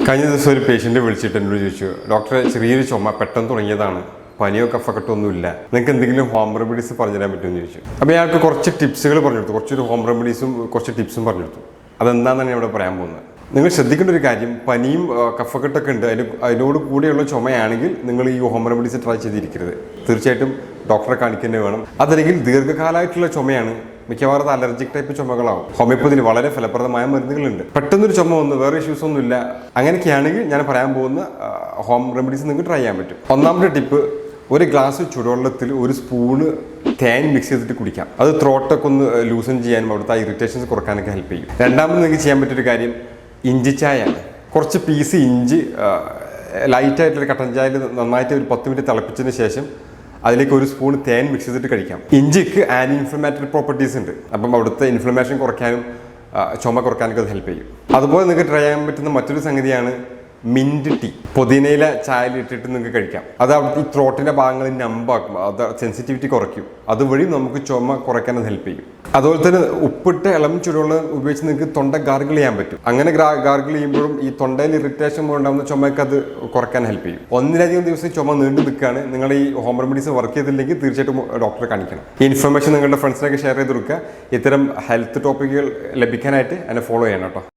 കഴിഞ്ഞ ദിവസം ഒരു പേഷ്യൻ്റ് വിളിച്ചിട്ട് എന്നോട് ചോദിച്ചു, ഡോക്ടറെ ചെറിയൊരു ചുമ പെട്ടെന്ന് തുടങ്ങിയതാണ്, പനിയോ കഫക്കെട്ടൊന്നുമില്ല, നിങ്ങൾക്ക് എന്തെങ്കിലും ഹോം റെമഡീസ് പറഞ്ഞു തരാൻ പറ്റുമെന്ന് ചോദിച്ചു. അപ്പോൾ അയാൾക്ക് കുറച്ച് ടിപ്സുകൾ പറഞ്ഞു കൊടുത്തു, കുറച്ചൊരു ഹോം റെമഡീസും കുറച്ച് ടിപ്സും പറഞ്ഞു കൊടുത്തു. അതെന്താണെന്നാണ് ഞാൻ ഇവിടെ പറയാൻ പോകുന്നത്. നിങ്ങൾ ശ്രദ്ധിക്കേണ്ട ഒരു കാര്യം, പനിയും കഫക്കെട്ടൊക്കെ ഉണ്ട്, അതിനോട് കൂടെയുള്ള ചുമയാണെങ്കിൽ നിങ്ങൾ ഈ ഹോം റെമഡീസ് ട്രൈ ചെയ്തിരിക്കരുത്. തീർച്ചയായിട്ടും ഡോക്ടറെ കാണിക്കുന്നത് വേണം. അതല്ലെങ്കിൽ ദീർഘകാലമായിട്ടുള്ള ചുമയാണ്, മിക്കവാറും അലർജിക് ടൈപ്പ് ചുമകളാവും. ഹോമിയോപ്പതിയിൽ വളരെ ഫലപ്രദമായ മരുന്നുകളുണ്ട്. പെട്ടെന്നൊരു ചുമ വന്ന് വേറെ ഇഷ്യൂസ് ഒന്നും ഇല്ല, അങ്ങനെയൊക്കെയാണെങ്കിൽ ഞാൻ പറയാൻ പോകുന്ന ഹോം റെമഡീസ് നിങ്ങൾക്ക് ട്രൈ ചെയ്യാൻ പറ്റും. ഒന്നാമത്തെ ടിപ്പ്, ഒരു ഗ്ലാസ് ചുടുവെള്ളത്തിൽ ഒരു സ്പൂണ് തേൻ മിക്സ് ചെയ്തിട്ട് കുടിക്കാം. അത് ത്രോട്ടൊക്കെ ഒന്ന് ലൂസൺ ചെയ്യാനും അവിടുത്തെ ഇറിറ്റേഷൻസ് കുറക്കാനൊക്കെ ഹെൽപ്പ് ചെയ്യും. രണ്ടാമത് നിങ്ങൾക്ക് ചെയ്യാൻ പറ്റിയൊരു കാര്യം ഇഞ്ചി ചായയാണ്. കുറച്ച് പീസ് ഇഞ്ചി ലൈറ്റായിട്ടുള്ള കട്ടൻ ചായയിൽ നന്നായിട്ട് ഒരു 10 മിനിറ്റ് തിളപ്പിച്ചതിന് ശേഷം അതിലേക്ക് ഒരു സ്പൂൺ തേൻ മിക്സ് ചെയ്തിട്ട് കഴിക്കാം. ഇഞ്ചിക്ക് ആൻറ്റി ഇൻഫ്ലമേറ്ററി പ്രോപ്പർട്ടീസ് ഉണ്ട്. അപ്പം അവിടുത്തെ ഇൻഫ്ലമേഷൻ കുറയ്ക്കാനും ചുമ കുറയ്ക്കാനൊക്കെ അത് ഹെൽപ്പ് ചെയ്യും. അതുപോലെ നിങ്ങൾക്ക് ട്രൈ ചെയ്യാൻ പറ്റുന്ന മറ്റൊരു സംഗതിയാണ് മിൻറ്റ് ടീ. പുതിനയില ചായയിലിട്ടിട്ട് നിങ്ങൾക്ക് കഴിക്കാം. അത് അവിടുത്തെ ഈ ത്രോട്ടിൻ്റെ ഭാഗങ്ങൾ നമ്പാക്കും, അത് സെൻസിറ്റിവിറ്റി കുറയ്ക്കും. അതുവഴി നമുക്ക് ചുമ കുറയ്ക്കാൻ അത് ഹെൽപ്പ് ചെയ്യും. അതുപോലെ തന്നെ ഉപ്പിട്ട് ഇളം ചുടുവെള്ളം ഉപയോഗിച്ച് നിങ്ങൾക്ക് തൊണ്ട ഗാർഗിൾ ചെയ്യാൻ പറ്റും. അങ്ങനെ ഗാർഗിൾ ചെയ്യുമ്പോഴും ഈ തൊണ്ടയിൽ ഇറിറ്റേഷൻ ഉണ്ടാകുന്ന ചുമയൊക്കെ അത് കുറയ്ക്കാൻ ഹെൽപ്പ് ചെയ്യും. ഒന്നിലധികം ദിവസം ചുമ നീണ്ടു നിൽക്കുകയാണ്, നിങ്ങൾ ഈ ഹോം റെമഡീസ് വർക്ക് ചെയ്തില്ലെങ്കിൽ തീർച്ചയായിട്ടും ഡോക്ടറെ കാണിക്കണം. ഈ ഇൻഫർമേഷൻ നിങ്ങളുടെ ഫ്രണ്ട്സിനൊക്കെ ഷെയർ ചെയ്ത് കൊടുക്കുക. ഇത്തരം ഹെൽത്ത് ടോപ്പിക്കുകൾ ലഭിക്കാനായിട്ട് എന്നെ ഫോളോ ചെയ്യണം കേട്ടോ.